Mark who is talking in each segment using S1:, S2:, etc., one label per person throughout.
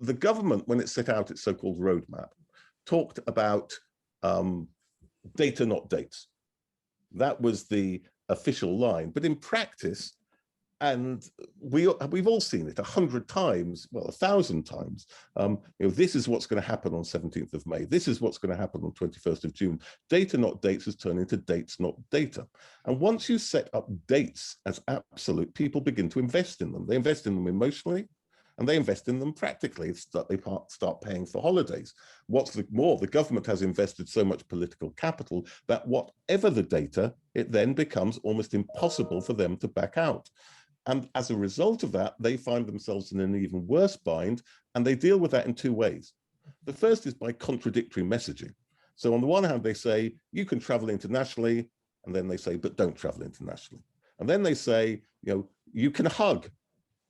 S1: the government, when it set out its so-called roadmap, talked about data, not dates. That was the official line. But in practice, and we've all seen it 100 times, well, 1,000 times. This is what's going to happen on 17th of May. This is what's going to happen on 21st of June. Data, not dates, has turned into dates, not data. And once you set up dates as absolute, people begin to invest in them. They invest in them emotionally, and they invest in them practically. They start paying for holidays. What's more, the government has invested so much political capital that whatever the data, it then becomes almost impossible for them to back out. And as a result of that, they find themselves in an even worse bind, and they deal with that in two ways. The first is by contradictory messaging. So on the one hand, they say, you can travel internationally, and then they say, but don't travel internationally. And then they say, you can hug,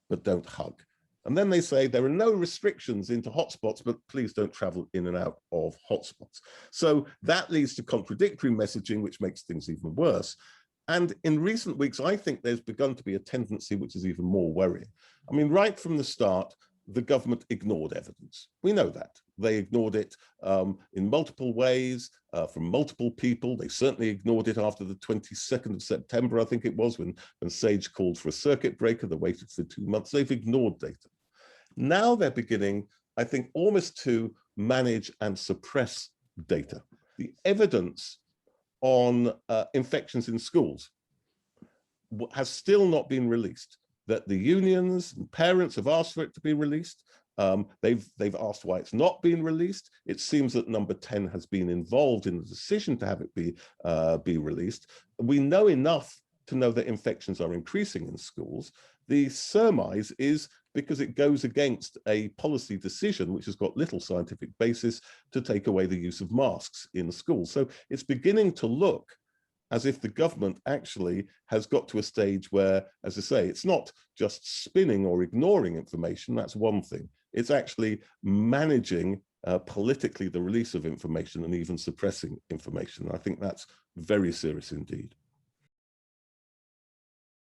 S1: but don't hug. And then they say there are no restrictions into hotspots, but please don't travel in and out of hotspots. So that leads to contradictory messaging, which makes things even worse. And in recent weeks, I think there's begun to be a tendency which is even more worrying. I mean, right from the start, the government ignored evidence. We know that. They ignored it in multiple ways, from multiple people. They certainly ignored it after the 22nd of September, I think it was, when Sage called for a circuit breaker. They waited for 2 months. They've ignored data. Now they're beginning, I think, almost to manage and suppress data. The evidence on infections in schools has still not been released. That the unions and parents have asked for it to be released. They've asked why it's not been released. It seems that Number 10 has been involved in the decision to have it be released. We know enough to know that infections are increasing in schools. The surmise is because it goes against a policy decision which has got little scientific basis to take away the use of masks in schools. So it's beginning to look as if the government actually has got to a stage where, as I say, it's not just spinning or ignoring information, that's one thing. It's actually managing politically the release of information and even suppressing information. I think that's very serious indeed.